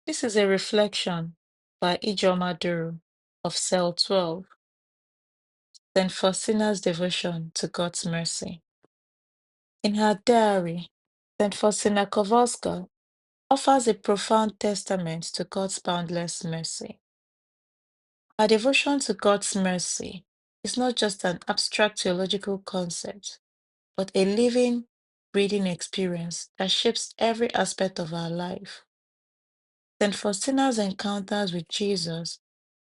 This is a reflection by Ijoma Duru of Cell 12, St. Faustina's devotion to God's mercy. In her diary, St. Faustina Kowalska offers a profound testament to God's boundless mercy. Her devotion to God's mercy is not just an abstract theological concept, but a living, breathing experience that shapes every aspect of our life. St. Faustina's encounters with Jesus,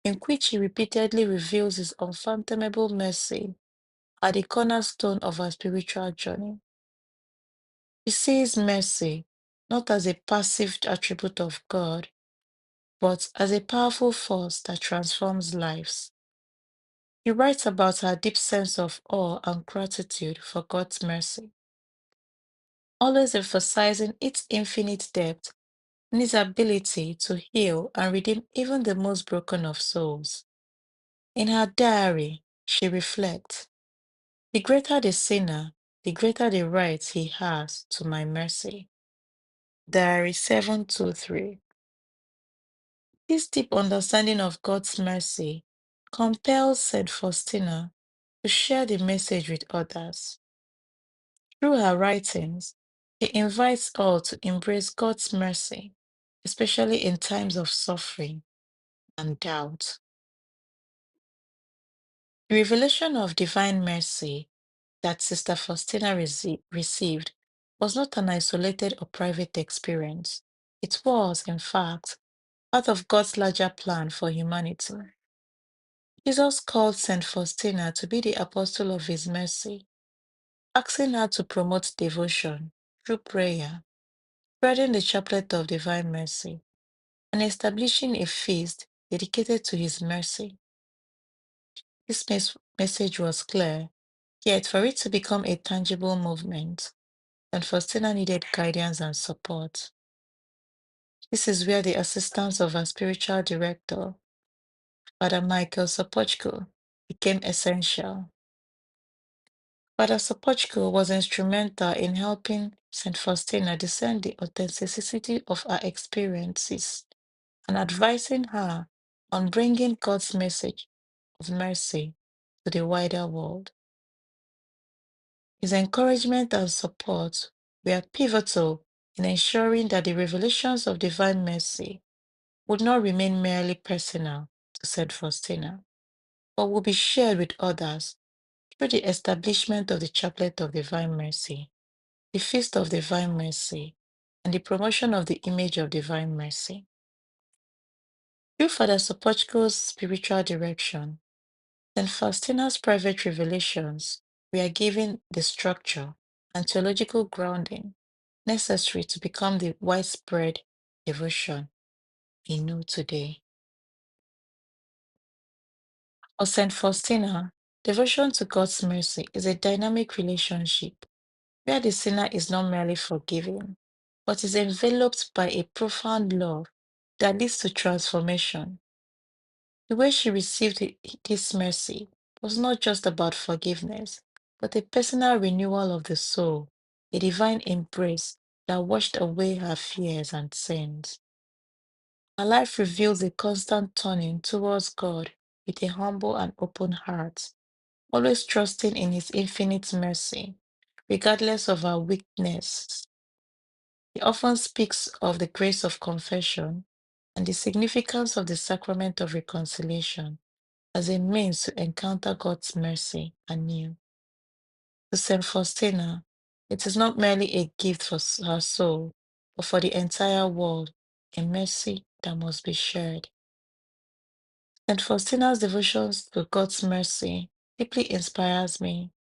in which he repeatedly reveals his unfathomable mercy, are the cornerstone of our spiritual journey. She sees mercy not as a passive attribute of God, but as a powerful force that transforms lives. He writes about her deep sense of awe and gratitude for God's mercy, always emphasizing its infinite depth and its ability to heal and redeem even the most broken of souls. In her diary, she reflects, "The greater the sinner, the greater the right he has to my mercy." Diary 723. This deep understanding of God's mercy compels St. Faustina to share the message with others. Through her writings, she invites all to embrace God's mercy, especially in times of suffering and doubt. The revelation of divine mercy that Sister Faustina received was not an isolated or private experience. It was, in fact, part of God's larger plan for humanity. Jesus called St. Faustina to be the apostle of his mercy, asking her to promote devotion through prayer, spreading the chaplet of divine mercy, and establishing a feast dedicated to his mercy. This message was clear, yet for it to become a tangible movement, St. Faustina needed guidance and support. This is where the assistance of our spiritual director, Father Michael Sopochko, became essential. Father Sopochko was instrumental in helping St. Faustina discern the authenticity of her experiences and advising her on bringing God's message of mercy to the wider world. His encouragement and support were pivotal in ensuring that the revelations of divine mercy would not remain merely personal to St. Faustina, but would be shared with others through the establishment of the Chaplet of Divine Mercy, the Feast of Divine Mercy, and the promotion of the image of Divine Mercy. Through Father Sopochko's spiritual direction, St. Faustina's private revelations were given the structure and theological grounding necessary to become the widespread devotion we know today. For St. Faustina, devotion to God's mercy is a dynamic relationship where the sinner is not merely forgiven, but is enveloped by a profound love that leads to transformation. The way she received this mercy was not just about forgiveness, but a personal renewal of the soul, a divine embrace that washed away her fears and sins. Her life reveals a constant turning towards God with a humble and open heart, always trusting in His infinite mercy, regardless of our weakness. He often speaks of the grace of confession and the significance of the sacrament of reconciliation as a means to encounter God's mercy anew. To St. Faustina, it is not merely a gift for her soul, but for the entire world, a mercy that must be shared. St. Faustina's devotions to God's mercy deeply inspires me.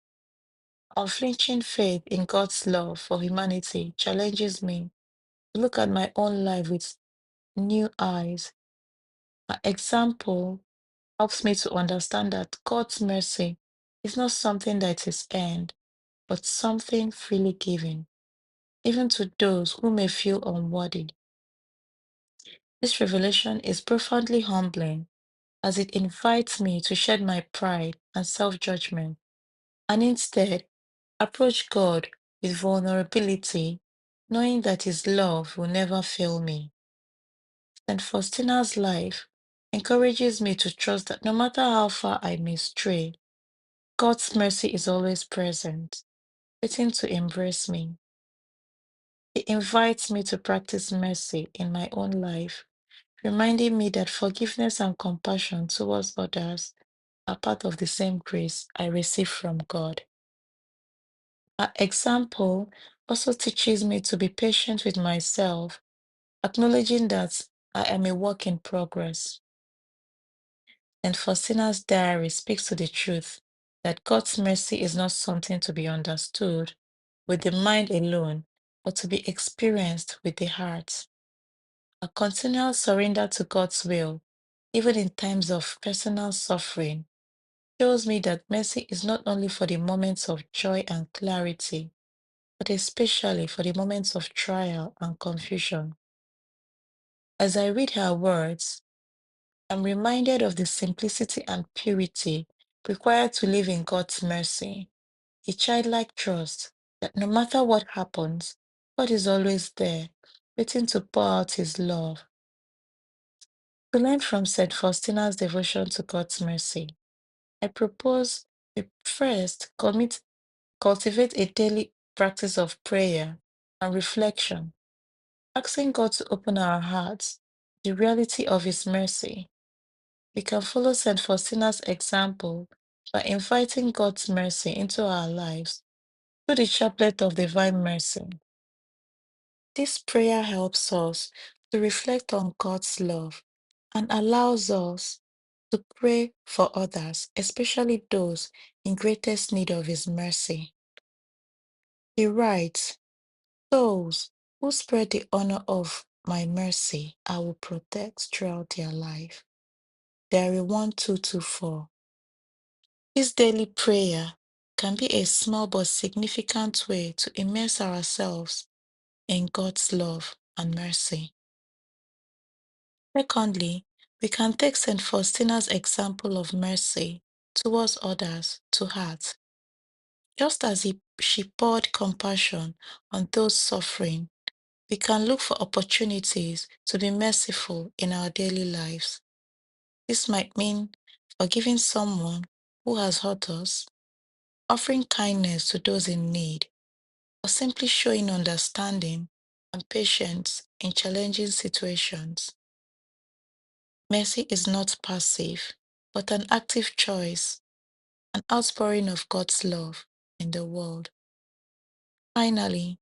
Unflinching faith in God's love for humanity challenges me to look at my own life with new eyes. Her example helps me to understand that God's mercy is not something that is earned, but something freely given, even to those who may feel unworthy. This revelation is profoundly humbling as it invites me to shed my pride and self judgment and instead approach God with vulnerability, knowing that His love will never fail me. St. Faustina's life encourages me to trust that no matter how far I may stray, God's mercy is always present, waiting to embrace me. He invites me to practice mercy in my own life, reminding me that forgiveness and compassion towards others are part of the same grace I receive from God. Our example also teaches me to be patient with myself, acknowledging that I am a work in progress. And Faustina's diary speaks to the truth that God's mercy is not something to be understood with the mind alone, but to be experienced with the heart. A continual surrender to God's will, even in times of personal suffering, shows me that mercy is not only for the moments of joy and clarity, but especially for the moments of trial and confusion. As I read her words, I'm reminded of the simplicity and purity required to live in God's mercy, a childlike trust that no matter what happens, God is always there, waiting to pour out His love. To learn from St. Faustina's devotion to God's mercy, I propose we first cultivate a daily practice of prayer and reflection, asking God to open our hearts to the reality of His mercy. We can follow St. Faustina's example by inviting God's mercy into our lives through the chaplet of divine mercy. This prayer helps us to reflect on God's love and allows us to pray for others, especially those in greatest need of His mercy. He writes, "Those who spread the honor of my mercy, I will protect throughout their life." Diary 1224. This daily prayer can be a small but significant way to immerse ourselves in God's love and mercy. Secondly, we can take St. Faustina's example of mercy towards others to heart. Just as she poured compassion on those suffering, we can look for opportunities to be merciful in our daily lives. This might mean forgiving someone who has hurt us, offering kindness to those in need, or simply showing understanding and patience in challenging situations. Mercy is not passive, but an active choice, an outpouring of God's love in the world. Finally,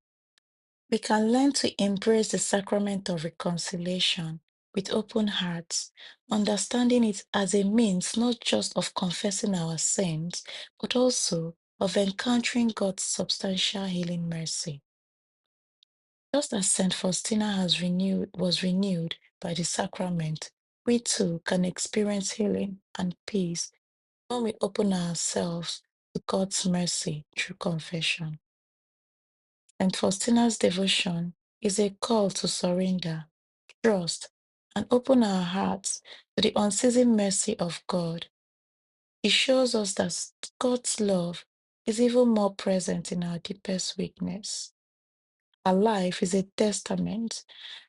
we can learn to embrace the sacrament of reconciliation with open hearts, understanding it as a means not just of confessing our sins, but also of encountering God's substantial healing mercy. Just as St. Faustina was renewed by the sacrament, we too can experience healing and peace when we open ourselves to God's mercy through confession. St. Faustina's devotion is a call to surrender, trust, and open our hearts to the unceasing mercy of God. It shows us that God's love is even more present in our deepest weakness. Our life is a testament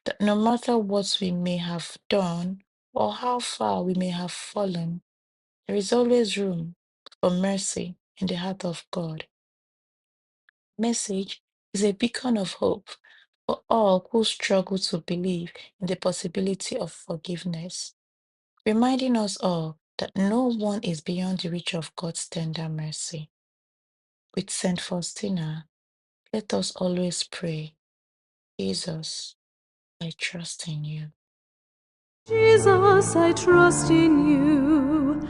that no matter what we may have done or how far we may have fallen, there is always room for mercy in the heart of God. Message is a beacon of hope for all who struggle to believe in the possibility of forgiveness, reminding us all that no one is beyond the reach of God's tender mercy. With Saint Faustina, let us always pray, Jesus, I trust in you. Jesus, I trust in you.